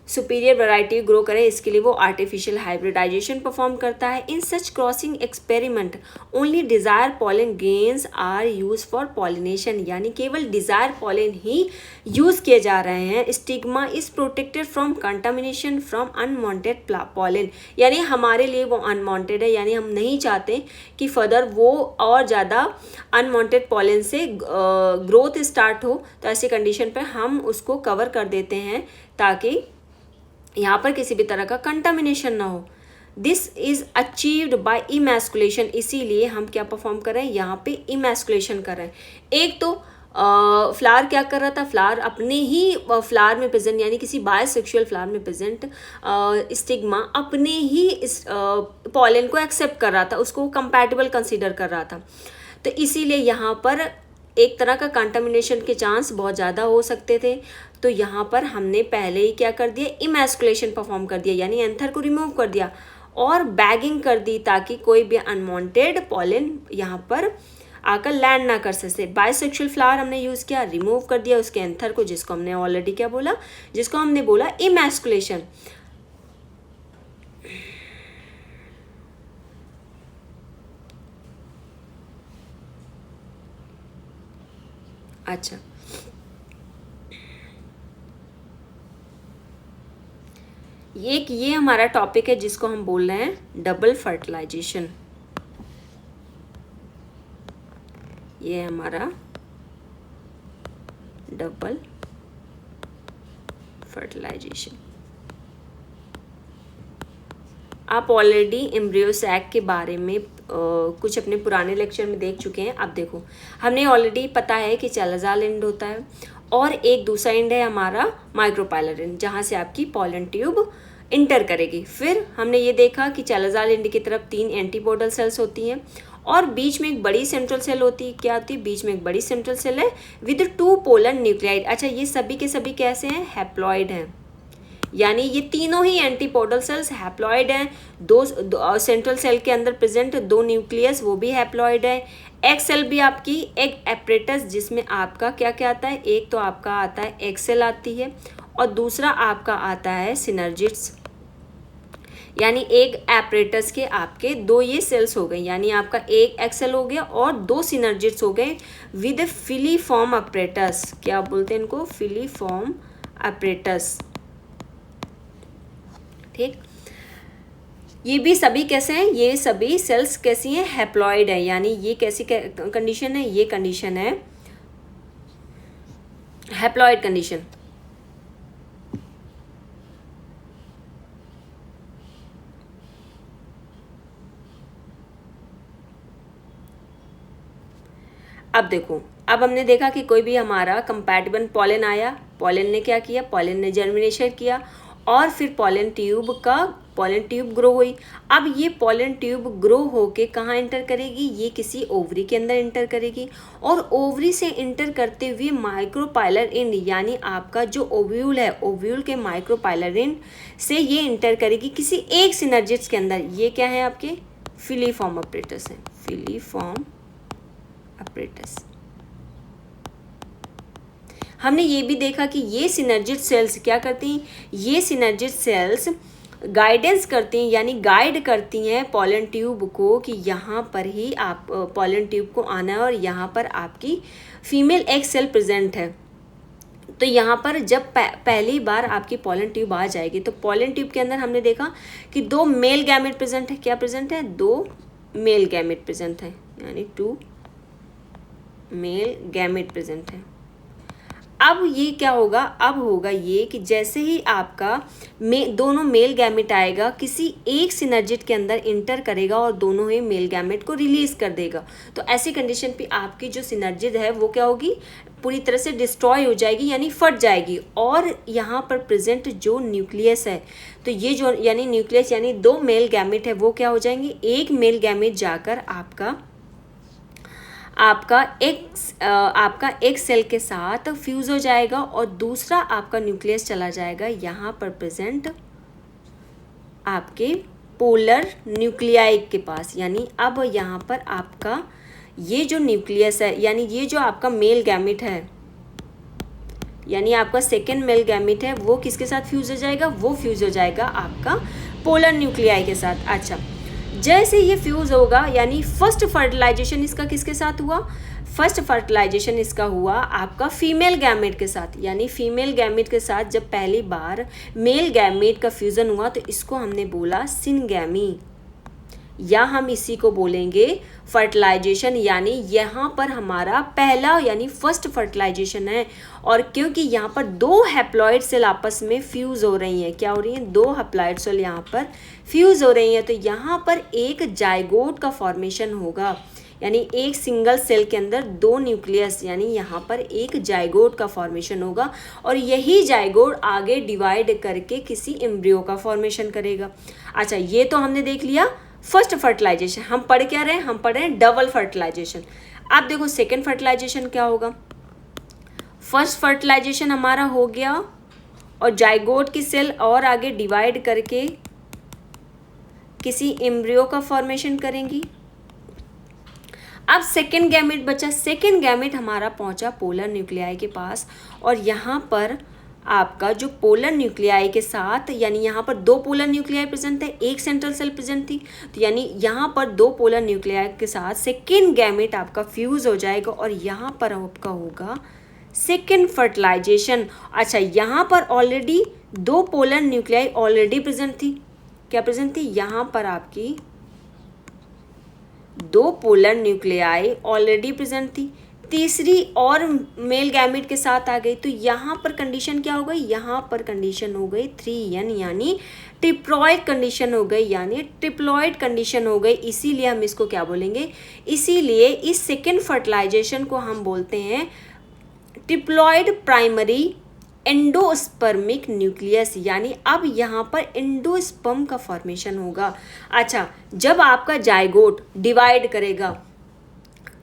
सुपीरियर वैरायटी ग्रो करे, इसके लिए वो आर्टिफिशियल हाइब्रिडाइजेशन परफॉर्म करता है। In such crossing experiment only desired pollen grains are used for pollination, यानी केवल डिज़ायर पॉलन ही यूज़ किए जा रहे हैं। Stigma is protected from contamination from unwanted pollen, यानी हमारे लिए वो अनवांटेड है, यानी हम नहीं चाहते कि फर्दर वो और ज़्यादा अनवांटेड पॉलन से ग्रोथ स्टार्ट हो, तो ऐसी कंडीशन पर हम उसको कवर कर देते हैं ताकि यहाँ पर किसी भी तरह का कंटामिनेशन ना हो। This is achieved by emasculation, इसीलिए हम क्या परफॉर्म कर रहे हैं, यहाँ पे इमैस्कुलेशन कर रहे हैं। एक तो फ्लावर क्या कर रहा था, फ्लावर अपने ही फ्लावर में प्रेजेंट यानी किसी बायोसेक्सुअल फ्लावर में प्रेजेंट स्टिग्मा अपने ही इस पॉलन को एक्सेप्ट कर रहा था, उसको कंपैटिबल कंसीडर कर रहा था। तो इसीलिए यहाँ पर एक तरह का कंटामिनेशन के चांस बहुत ज़्यादा हो सकते थे। तो यहाँ पर हमने पहले ही क्या कर दिया, इमैस्कुलेशन परफॉर्म कर दिया, यानी एंथर को रिमूव कर दिया और बैगिंग कर दी ताकि कोई भी अनवांटेड पॉलन यहाँ पर आकर लैंड ना कर सके। बायोसेक्सुअल फ्लावर हमने यूज़ किया, रिमूव कर दिया उसके एंथर को, जिसको हमने ऑलरेडी क्या बोला, जिसको हमने बोला इमैस्कुलेशन। अच्छा, ये हमारा टॉपिक है जिसको हम बोल रहे हैं डबल फर्टिलाइजेशन। ये हमारा डबल फर्टिलाइजेशन। आप ऑलरेडी एम्ब्रियो सैक के बारे में कुछ अपने पुराने लेक्चर में देख चुके हैं। अब देखो, हमने ऑलरेडी पता है कि चालाज़ाल एंड होता है और एक दूसरा एंड है हमारा माइक्रोपाइलर एंड, जहाँ से आपकी पॉलन ट्यूब इंटर करेगी। फिर हमने ये देखा कि चालाज़ाल एंड की तरफ 3 एंटीपोडल सेल्स होती हैं और बीच में एक बड़ी सेंट्रल सेल होती है। क्या होती है, बीच में एक बड़ी सेंट्रल सेल है विद 2 पोलर न्यूक्लियाइड। अच्छा, ये सभी के सभी कैसे हैं, हैप्लॉइड हैं, यानी ये तीनों ही एंटीपोडल सेल्स हैप्लॉइड हैं। दो सेंट्रल सेल के अंदर प्रेजेंट 2 न्यूक्लियस वो भी हैप्लॉइड है। एग सेल भी आपकी एग एपरेटस, जिसमें आपका क्या क्या आता है, एक तो आपका आता है एग सेल आती है और दूसरा आपका आता है सिनर्जिड्स, यानी एग एपरेटस के आपके 2 ये सेल्स हो गए, यानी आपका एक एग सेल हो गया और 2 सिनर्जिड्स हो गए विद फिलीफॉर्म अपरेटस। क्या बोलते हैं इनको, फिलीफॉर्म अपरेटस। ठीक, ये भी सभी कैसे हैं, ये सभी सेल्स कैसी हैं, हैप्लॉइड है, यानी ये कैसी कंडीशन है, ये कंडीशन है हैप्लॉइड कंडीशन। अब देखो, अब हमने देखा कि कोई भी हमारा कंपैटिबल पॉलन आया, पॉलन ने क्या किया, पॉलन ने जर्मिनेशन किया और फिर पॉलन ट्यूब ग्रो हुई। अब ये पॉलन ट्यूब ग्रो होके कहाँ इंटर करेगी, ये किसी ओवरी के अंदर इंटर करेगी और ओवरी से इंटर करते हुए माइक्रोपाइलर एंड, यानी आपका जो ओव्यूल है, ओव्यूल के माइक्रोपाइलर एंड से ये इंटर करेगी किसी एक सिनर्जिड्स के अंदर। ये क्या है, आपके फिलीफॉर्म अपरेटस है, फिलीफॉर्म अपरेटस। हमने ये भी देखा कि ये सिनर्जिड सेल्स क्या करती हैं, ये सिनर्जिड सेल्स गाइडेंस करती हैं, यानी गाइड करती हैं पॉलन ट्यूब को कि यहाँ पर ही आप पॉलन ट्यूब को आना है और यहाँ पर आपकी फीमेल एग सेल प्रेजेंट है। तो यहाँ पर जब पहली बार आपकी पॉलन ट्यूब आ जाएगी तो पॉलन ट्यूब के अंदर हमने देखा कि 2 मेल गैमेट प्रेजेंट है। क्या प्रेजेंट है, 2 मेल गैमेट प्रेजेंट है, यानी 2 मेल गैमेट प्रेजेंट है। अब ये क्या होगा, अब होगा ये कि जैसे ही आपका दोनों मेल गैमेट आएगा, किसी एक सिनर्जिड के अंदर इंटर करेगा और दोनों ही मेल गैमेट को रिलीज कर देगा। तो ऐसी कंडीशन पे आपकी जो सिनर्जिड है वो क्या होगी, पूरी तरह से डिस्ट्रॉय हो जाएगी, यानी फट जाएगी। और यहाँ पर प्रेजेंट जो न्यूक्लियस है, तो ये जो यानी न्यूक्लियस यानी दो मेल गैमेट है वो क्या हो जाएंगे, एक मेल गैमेट जाकर आपका एक सेल के साथ फ्यूज हो जाएगा और दूसरा आपका न्यूक्लियस चला जाएगा यहाँ पर प्रेजेंट आपके पोलर न्यूक्लियाई के पास। यानी अब यहाँ पर आपका ये जो न्यूक्लियस है, यानी ये जो आपका मेल गैमेट है, यानी आपका सेकेंड मेल गैमेट है, वो किसके साथ फ्यूज हो जाएगा, वो फ्यूज हो जाएगा आपका पोलर न्यूक्लियाई के साथ। अच्छा, जैसे ये फ्यूज होगा, यानी फर्स्ट फर्टिलाइजेशन इसका किसके साथ हुआ, फर्स्ट फर्टिलाइजेशन इसका हुआ आपका फीमेल गैमेट के साथ। यानी फीमेल गैमेट के साथ जब पहली बार मेल गैमेट का फ्यूजन हुआ तो इसको हमने बोला सिनगैमी, या हम इसी को बोलेंगे फर्टिलाइजेशन। यानी यहाँ पर हमारा पहला यानी फर्स्ट फर्टिलाइजेशन है। और क्योंकि यहाँ पर दो हैप्लॉइड सेल आपस में फ्यूज हो रही हैं, क्या हो रही हैं, दो हैप्लॉइड सेल यहाँ पर फ्यूज हो रही हैं, तो यहाँ पर एक जाइगोट का फॉर्मेशन होगा। यानी एक सिंगल सेल के अंदर दो न्यूक्लियस, यानी यहाँ पर एक जाइगोट का फॉर्मेशन होगा और यही जाइगोट आगे डिवाइड करके किसी एम्ब्रियो का फॉर्मेशन करेगा। अच्छा, ये तो हमने देख लिया फर्स्ट फर्टिलाइजेशन। हम पढ़ क्या रहे हैं, हम पढ़ रहे हैं डबल फर्टिलाइजेशन। अब देखो सेकेंड फर्टिलाइजेशन क्या होगा, फर्स्ट फर्टिलाइजेशन हमारा हो गया और जाइगोट की सेल और आगे डिवाइड करके किसी एम्ब्रियो का फॉर्मेशन करेंगी। अब सेकेंड गैमेट बचा, सेकेंड गैमेट हमारा पहुंचा पोलर न्यूक्लियाई के पास और यहाँ पर आपका जो पोलर न्यूक्लियाई के साथ, यानी यहाँ पर दो पोलर न्यूक्लियाई प्रेजेंट है, एक सेंट्रल सेल प्रेजेंट थी, तो यानी यहाँ पर दो पोलर न्यूक्लियाई के साथ सेकेंड गैमेट आपका फ्यूज हो जाएगा और यहाँ पर आपका होगा सेकेंड फर्टिलाइजेशन। अच्छा, यहाँ पर ऑलरेडी दो पोलर न्यूक्लियाई ऑलरेडी प्रेजेंट थी, क्या प्रेजेंट थी, यहाँ पर आपकी दो पोलर न्यूक्लियाई ऑलरेडी प्रेजेंट थी, तीसरी और मेल गैमेट के साथ आ गई, तो यहाँ पर कंडीशन क्या हो गई, यहाँ पर कंडीशन हो गई 3n, यानी ट्रिप्लॉइड कंडीशन हो गई, यानी ट्रिप्लॉइड कंडीशन हो गई। इसीलिए हम इसको क्या बोलेंगे, इसीलिए इस सेकेंड फर्टिलाइजेशन को हम बोलते हैं ट्रिप्लॉइड प्राइमरी एंडोस्पर्मिक न्यूक्लियस। यानी अब यहाँ पर एंडोस्पर्म का फॉर्मेशन होगा। अच्छा, जब आपका जाइगोट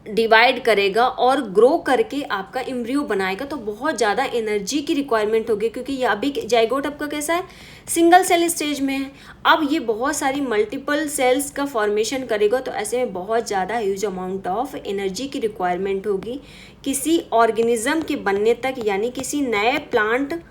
डिवाइड करेगा और ग्रो करके आपका एम्ब्रियो बनाएगा तो बहुत ज़्यादा एनर्जी की रिक्वायरमेंट होगी, क्योंकि ये अभी जाइगोट आपका कैसा है, सिंगल सेल स्टेज में है। अब ये बहुत सारी मल्टीपल सेल्स का फॉर्मेशन करेगा, तो ऐसे में बहुत ज़्यादा ह्यूज अमाउंट ऑफ एनर्जी की रिक्वायरमेंट होगी किसी ऑर्गेनिज्म के बनने तक, यानी किसी नए प्लांट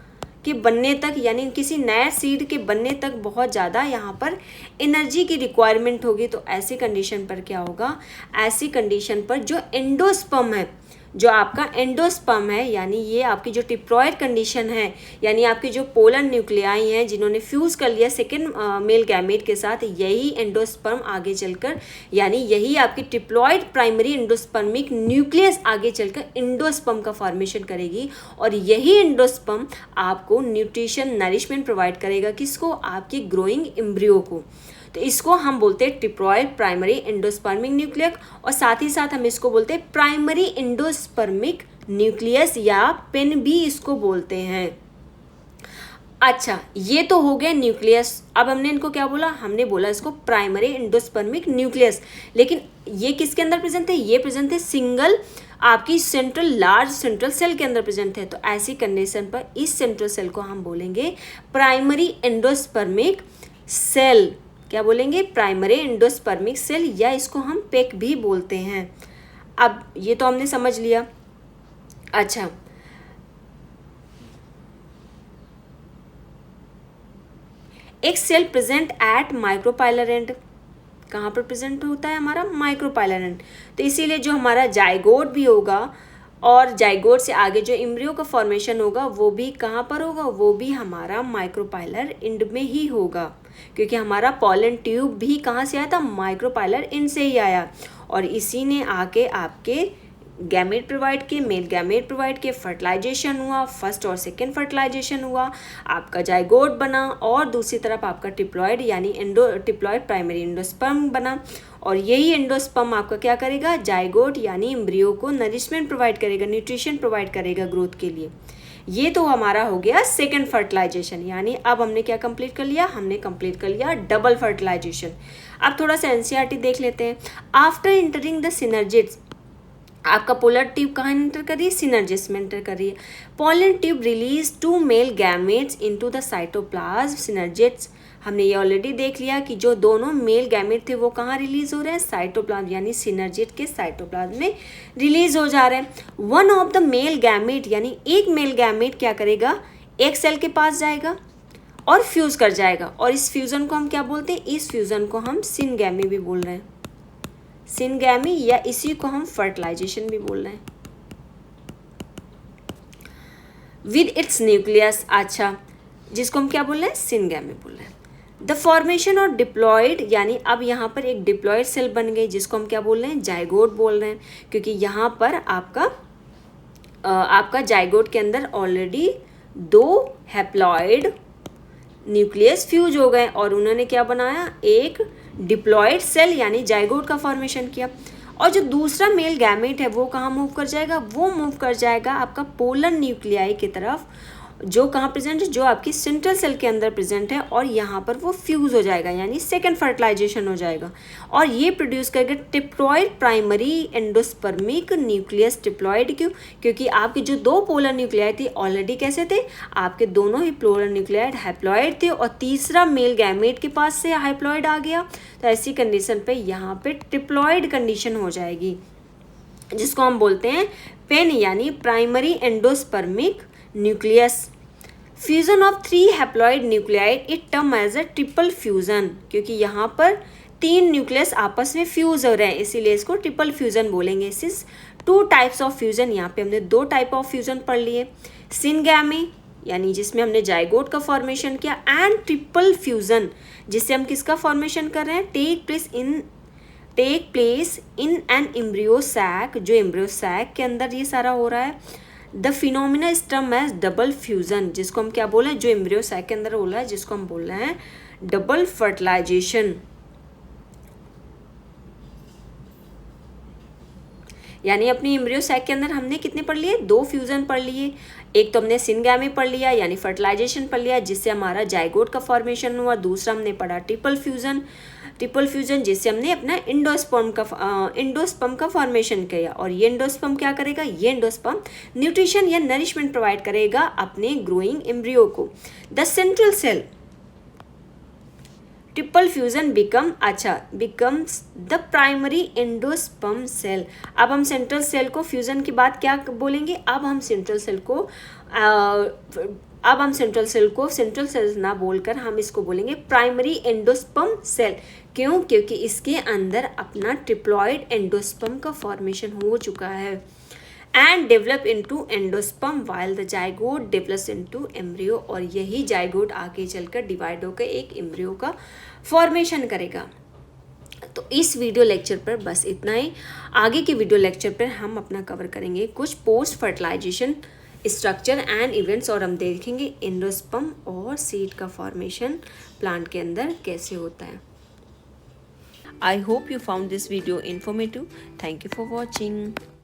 के बनने तक, यानी किसी नए सीड के बनने तक बहुत ज़्यादा यहाँ पर एनर्जी की रिक्वायरमेंट होगी। तो ऐसी कंडीशन पर क्या होगा, ऐसी कंडीशन पर जो एंडोस्पर्म है, जो आपका एंडोस्पर्म है, यानी ये आपकी जो ट्रिप्लॉइड कंडीशन है, यानी आपके जो पोलर न्यूक्लियाई हैं जिन्होंने फ्यूज़ कर लिया सेकेंड मेल गैमेट के साथ, यही एंडोस्पर्म आगे चलकर, यानी यही आपकी ट्रिप्लॉइड प्राइमरी एंडोस्पर्मिक न्यूक्लियस आगे चलकर एंडोस्पर्म का फॉर्मेशन करेगी और यही एंडोस्पर्म आपको न्यूट्रिशन नरिशमेंट प्रोवाइड करेगा, किसको, आपके ग्रोइंग एम्ब्रियो को। तो इसको हम बोलते हैं ट्रिप्लॉइड प्राइमरी एंडोस्पर्मिक न्यूक्लियस और साथ ही साथ हम इसको बोलते हैं प्राइमरी एंडोस्पर्मिक न्यूक्लियस या पेन भी इसको बोलते हैं। अच्छा, ये तो हो गया न्यूक्लियस। अब हमने इनको क्या बोला, हमने बोला इसको प्राइमरी एंडोस्पर्मिक न्यूक्लियस। लेकिन ये किसके अंदर प्रेजेंट है, ये प्रेजेंट है सिंगल आपकी लार्ज सेंट्रल सेल के अंदर प्रेजेंट है। तो ऐसी कंडीशन पर इस सेंट्रल सेल को हम बोलेंगे प्राइमरी एंडोस्पर्मिक सेल। क्या बोलेंगे, प्राइमरी एंडोस्पर्मिक सेल, या इसको हम पेक भी बोलते हैं। अब ये तो हमने समझ लिया। अच्छा, एक cell present at micropylar end, कहाँ पर प्रेजेंट होता है हमारा, माइक्रोपाइलर एंड। तो इसीलिए जो हमारा जाइगोट भी होगा और जाइगोट से आगे जो एम्ब्रियो का फॉर्मेशन होगा वो भी कहाँ पर होगा, वो भी हमारा माइक्रोपाइलर एंड में ही होगा, क्योंकि हमारा पॉलन ट्यूब भी कहाँ से आया था, माइक्रोपाइलर एंड से ही आया और इसी ने आके आपके गैमेट प्रोवाइड किए, मेल गैमेट प्रोवाइड किए, फर्टिलाइजेशन हुआ, फर्स्ट और सेकेंड फर्टिलाइजेशन हुआ, आपका जाइगोट बना, और दूसरी तरफ आपका टिप्लॉइड यानी टिप्लॉइड प्राइमरी एंडोस्पर्म बना, और यही एंडोस्पर्म आपका क्या करेगा, जाइगोट यानी एम्ब्रियो को नरिशमेंट प्रोवाइड करेगा, न्यूट्रिशन प्रोवाइड करेगा ग्रोथ के लिए। ये तो हमारा हो गया सेकेंड फर्टिलाइजेशन, यानी अब हमने क्या कंप्लीट कर लिया, हमने कंप्लीट कर लिया डबल फर्टिलाइजेशन। अब थोड़ा सा एनसीईआरटी देख लेते हैं। आफ्टर इंटरिंग द सिनर्जिड्स, आपका पोलर ट्यूब कहाँ एंटर कर रही है, सिनर्जिस में एंटर कर रही है। Polar tube release 2 male gametes into the cytoplasm synergids. हमने ये ऑलरेडी देख लिया कि जो दोनों मेल गैमेट थे वो कहाँ रिलीज हो रहे हैं, साइटोप्लाज्म यानी सिनर्जिड के साइटोप्लाज्म में रिलीज हो जा रहे हैं। One of the male gamete यानी एक मेल गैमेट क्या करेगा, एक सेल के पास जाएगा और फ्यूज कर जाएगा, और इस फ्यूजन को हम क्या बोलते हैं, इस फ्यूजन को हम सिनगैमी भी बोल रहे हैं, सिनगैमी, या इसी को हम फर्टिलाइजेशन भी बोल रहे हैं। विद इट्स न्यूक्लियस, अच्छा जिसको हम क्या बोल रहे हैं, सिनगैमी बोल रहे हैं। द फॉर्मेशन और डिप्लॉयड, यानी अब यहाँ पर एक डिप्लॉयड सेल बन गई जिसको हम क्या बोल रहे हैं, जाइगोट बोल रहे हैं, क्योंकि यहाँ पर आपका जाइगोट के अंदर ऑलरेडी 2 हैप्लॉयड न्यूक्लियस फ्यूज हो गए और उन्होंने क्या बनाया, एक डिप्लॉयड सेल यानी जाइगोट का फॉर्मेशन किया। और जो दूसरा मेल गैमेट है वो कहाँ मूव कर जाएगा, वो मूव कर जाएगा आपका पोलर न्यूक्लियाई की तरफ, जो कहाँ प्रेजेंट है, जो आपकी सेंट्रल सेल के अंदर प्रेजेंट है, और यहाँ पर वो फ्यूज हो जाएगा यानी सेकेंड फर्टिलाइजेशन हो जाएगा, और ये प्रोड्यूस करेगा टिप्लॉयड प्राइमरी एंडोस्पर्मिक न्यूक्लियस। टिप्लॉयड क्यों, क्योंकि आपके जो 2 पोलर न्यूक्लियाई थे ऑलरेडी कैसे थे, आपके दोनों ही पोलर न्यूक्लियाइड हैप्लॉयड थे, और तीसरा मेल गैमेट के पास से हैप्लॉयड आ गया, तो ऐसी कंडीशन पे यहाँ पे ट्रिप्लॉयड कंडीशन हो जाएगी, जिसको हम बोलते हैं पेन यानी primary endospermic nucleus. Fusion of 3 haploid nucleoid it term as a triple fusion, क्योंकि यहाँ पर 3 न्यूक्लियस आपस में फ्यूज हो रहे हैं, इसीलिए इसको ट्रिपल फ्यूजन बोलेंगे। इस 2 टाइप्स ऑफ फ्यूजन, यहाँ पे हमने 2 टाइप ऑफ फ्यूजन पढ़ लिए, सिनगैमी यानी जिसमें हमने जाइगोट का फॉर्मेशन किया, एंड ट्रिपल फ्यूजन जिससे हम किसका फॉर्मेशन कर रहे हैं, take place in an embryo sac, जो एम्ब्रियो सैक के अंदर ये सारा हो रहा है। The phenomena is term as double fusion, जिसको हम क्या बोल रहे हैं, जो एम्ब्रियो सैक के अंदर हो रहा है जिसको हम बोल रहे हैं डबल फर्टिलाइजेशन। यानी अपनी एम्ब्रियो सैक के अंदर हमने कितने पढ़ लिए, 2 फ्यूजन पढ़ लिए, एक तो हमने सिनगैमी पढ़ लिया यानी फर्टिलाइजेशन पढ़ लिया जिससे हमारा जाइगोट का फॉर्मेशन हुआ, दूसरा हमने पढ़ा ट्रिपल फ्यूजन जिससे हमने अपना एंडोस्पर्म का फॉर्मेशन किया, और ये एंडोस्पर्म क्या करेगा, ये एंडोस्पर्म न्यूट्रिशन या नरिशमेंट प्रोवाइड करेगा अपने ग्रोइंग एम्ब्रियो को। The central cell triple fusion becomes the primary endosperm cell. अब हम सेंट्रल सेल को फ्यूजन के बाद क्या बोलेंगे, अब हम सेंट्रल सेल ना बोलकर हम इसको बोलेंगे प्राइमरी एंडोस्पर्म सेल। क्यों, क्योंकि इसके अंदर अपना ट्रिप्लॉयड एंडोस्पर्म का फॉर्मेशन हो चुका है, and develop into endosperm while the zygote develops into embryo, और यही जाइगोट आगे चलकर डिवाइड होकर एक एम्ब्रियो का फॉर्मेशन करेगा। तो इस वीडियो लेक्चर पर बस इतना ही। आगे के वीडियो लेक्चर पर हम अपना कवर करेंगे कुछ post fertilisation structure and events, और हम देखेंगे एंडोस्पर्म और सीड का फॉर्मेशन प्लांट के अंदर कैसे होता है। I hope you found this video informative. Thank you for watching.